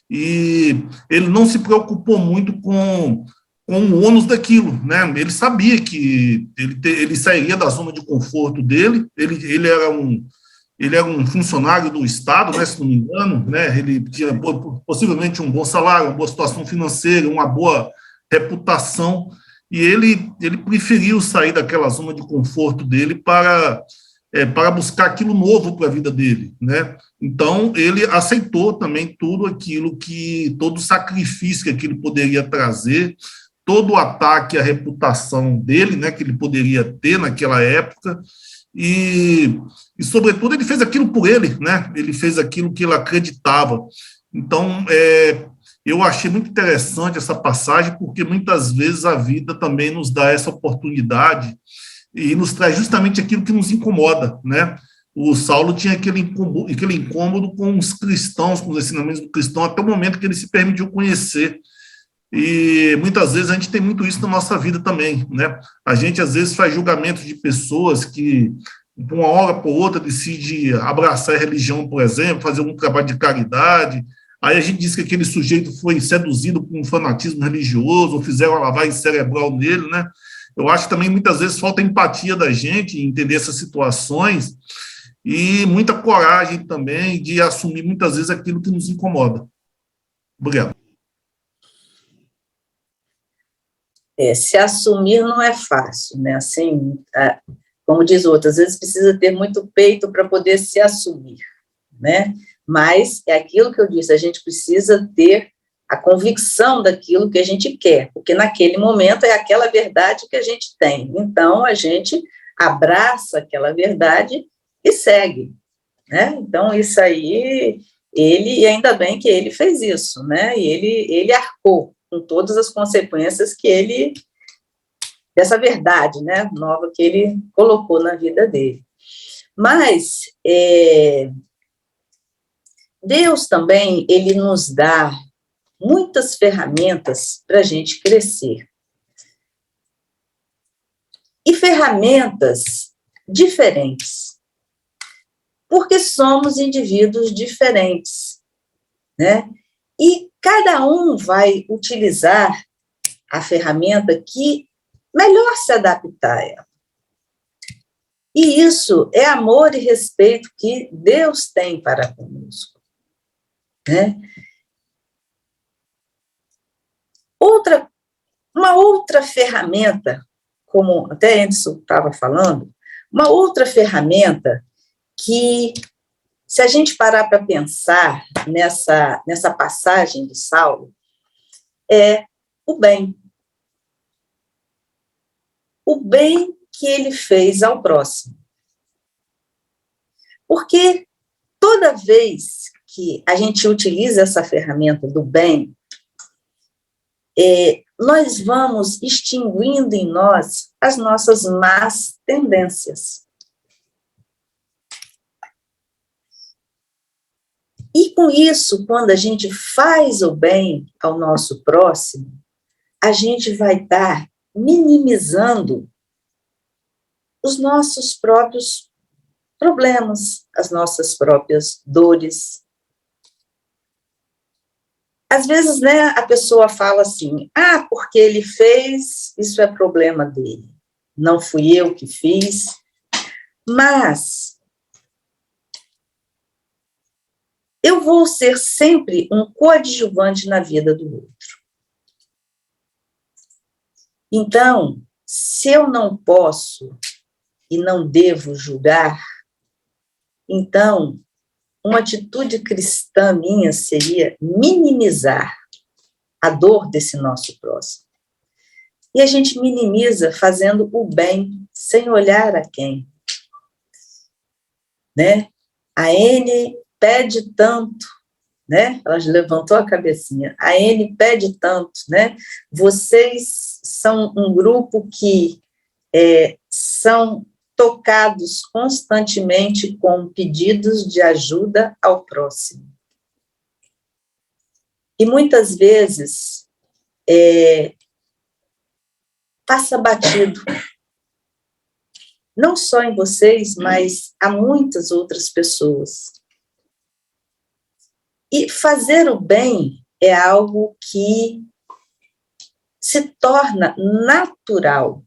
e ele não se preocupou muito com o ônus daquilo, né? Ele sabia que ele sairia da zona de conforto dele, ele era um funcionário do Estado, né, se não me engano, né? Ele tinha possivelmente um bom salário, uma boa situação financeira, uma boa reputação, e ele preferiu sair daquela zona de conforto dele para buscar aquilo novo para a vida dele, né? Então, ele aceitou também todo o sacrifício que aquilo poderia trazer, todo o ataque à reputação dele, né, que ele poderia ter naquela época, e sobretudo, ele fez aquilo por ele, né? Ele fez aquilo que ele acreditava. Então, eu achei muito interessante essa passagem, porque muitas vezes a vida também nos dá essa oportunidade e nos traz justamente aquilo que nos incomoda, né? O Saulo tinha aquele incômodo com os cristãos, com os ensinamentos do cristão, até o momento que ele se permitiu conhecer. E muitas vezes a gente tem muito isso na nossa vida também, né? A gente às vezes faz julgamentos de pessoas que, de uma hora para outra, decide abraçar a religião, por exemplo, fazer um trabalho de caridade. Aí a gente diz que aquele sujeito foi seduzido por um fanatismo religioso, ou fizeram uma lavagem cerebral nele, né? Eu acho que também muitas vezes falta empatia da gente em entender essas situações e muita coragem também de assumir muitas vezes aquilo que nos incomoda. Obrigado. Se assumir não é fácil, né? Assim, como diz outras, às vezes precisa ter muito peito para poder se assumir, né? Mas é aquilo que eu disse, a gente precisa ter a convicção daquilo que a gente quer, porque naquele momento é aquela verdade que a gente tem. Então, a gente abraça aquela verdade e segue, né? Então, isso aí, e ainda bem que ele fez isso, né? E ele arcou com todas as consequências dessa verdade, né, nova que ele colocou na vida dele. Mas Deus também, ele nos dá muitas ferramentas para a gente crescer. E ferramentas diferentes, porque somos indivíduos diferentes, né? E cada um vai utilizar a ferramenta que melhor se adaptar a ela. E isso é amor e respeito que Deus tem para conosco, né? Uma outra ferramenta, como até Anderson estava falando, uma outra ferramenta que, se a gente parar para pensar nessa passagem de Saulo, é o bem. O bem que ele fez ao próximo. Porque toda vez que a gente utiliza essa ferramenta do bem, nós vamos extinguindo em nós as nossas más tendências. E com isso, quando a gente faz o bem ao nosso próximo, a gente vai estar minimizando os nossos próprios problemas, as nossas próprias dores. Às vezes, né, a pessoa fala assim, porque ele fez, isso é problema dele, não fui eu que fiz, mas eu vou ser sempre um coadjuvante na vida do outro. Então, se eu não posso e não devo julgar, então, uma atitude cristã minha seria minimizar a dor desse nosso próximo. E a gente minimiza fazendo o bem, sem olhar a quem. Né? A N pede tanto, né? Ela levantou a cabecinha. A N pede tanto, né? Vocês são um grupo que são tocados constantemente com pedidos de ajuda ao próximo. E muitas vezes passa batido, não só em vocês, mas há muitas outras pessoas. E fazer o bem é algo que se torna natural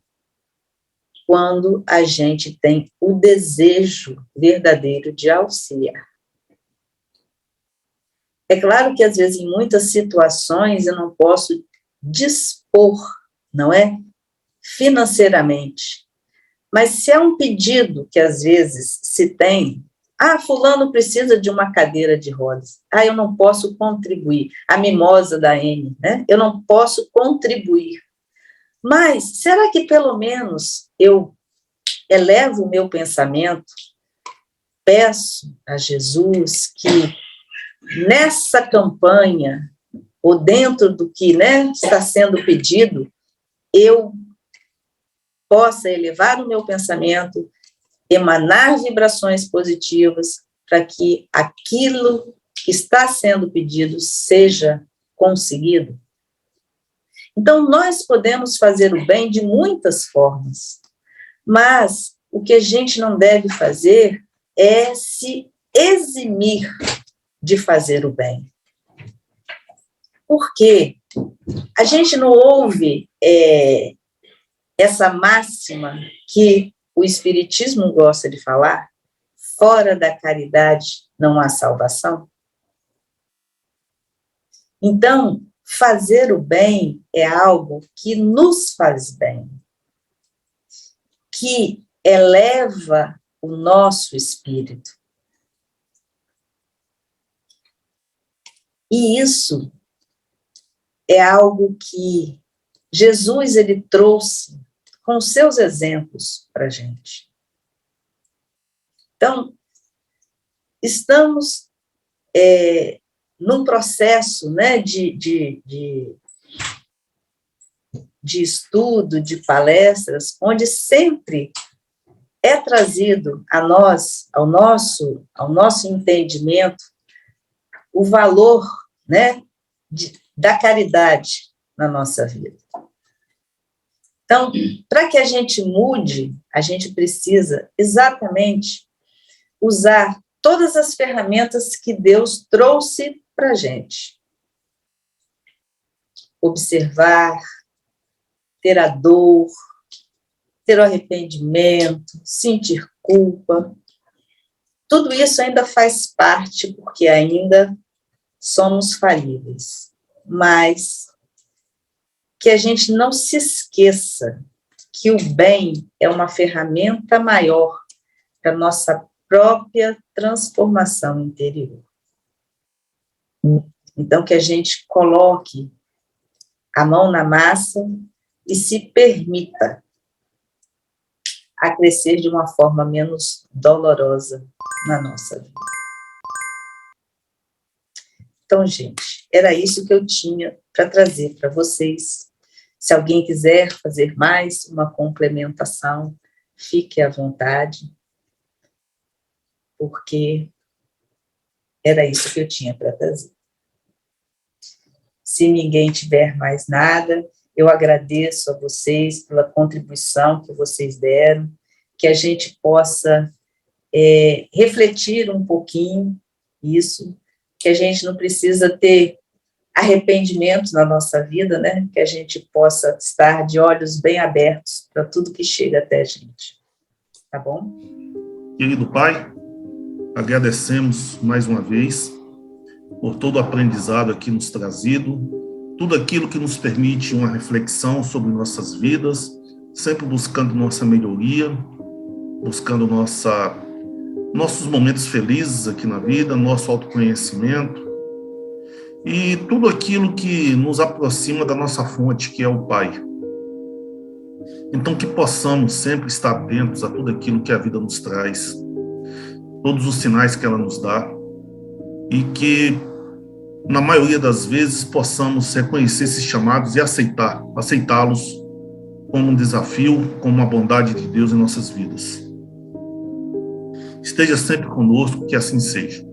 quando a gente tem o desejo verdadeiro de auxiliar. É claro que, às vezes, em muitas situações, eu não posso dispor, não é? Financeiramente. Mas se é um pedido que, às vezes, se tem, fulano precisa de uma cadeira de rodas, eu não posso contribuir, a mimosa da N, né? Eu não posso contribuir. Mas, será que pelo menos eu elevo o meu pensamento, peço a Jesus que nessa campanha, ou dentro do que, né, está sendo pedido, eu possa elevar o meu pensamento, emanar vibrações positivas, para que aquilo que está sendo pedido seja conseguido. Então, nós podemos fazer o bem de muitas formas, mas o que a gente não deve fazer é se eximir de fazer o bem. Por quê? A gente não ouve essa máxima que o Espiritismo gosta de falar, fora da caridade não há salvação? Então, fazer o bem é algo que nos faz bem, que eleva o nosso espírito. E isso é algo que Jesus ele trouxe com seus exemplos para a gente. Então, estamos num processo, né, de estudo, de palestras, onde sempre é trazido a nós, ao nosso entendimento, o valor, né, da caridade na nossa vida. Então, para que a gente mude, a gente precisa exatamente usar todas as ferramentas que Deus trouxe para a gente. Observar, ter a dor, ter o arrependimento, sentir culpa. Tudo isso ainda faz parte, porque ainda somos falíveis. Mas que a gente não se esqueça que o bem é uma ferramenta maior para a nossa própria transformação interior. Então, que a gente coloque a mão na massa e se permita a crescer de uma forma menos dolorosa na nossa vida. Então, gente, era isso que eu tinha para trazer para vocês. Se alguém quiser fazer mais uma complementação, fique à vontade, porque era isso que eu tinha para trazer. Se ninguém tiver mais nada, eu agradeço a vocês pela contribuição que vocês deram, que a gente possa refletir um pouquinho isso, que a gente não precisa ter arrependimento na nossa vida, né? Que a gente possa estar de olhos bem abertos para tudo que chega até a gente. Tá bom? Querido Pai, agradecemos mais uma vez por todo o aprendizado aqui nos trazido, tudo aquilo que nos permite uma reflexão sobre nossas vidas, sempre buscando nossa melhoria, buscando nossos momentos felizes aqui na vida, nosso autoconhecimento e tudo aquilo que nos aproxima da nossa fonte, que é o Pai. Então, que possamos sempre estar atentos a tudo aquilo que a vida nos traz, todos os sinais que ela nos dá, e que, na maioria das vezes, possamos reconhecer esses chamados e aceitá-los como um desafio, como uma bondade de Deus em nossas vidas. Esteja sempre conosco, que assim seja.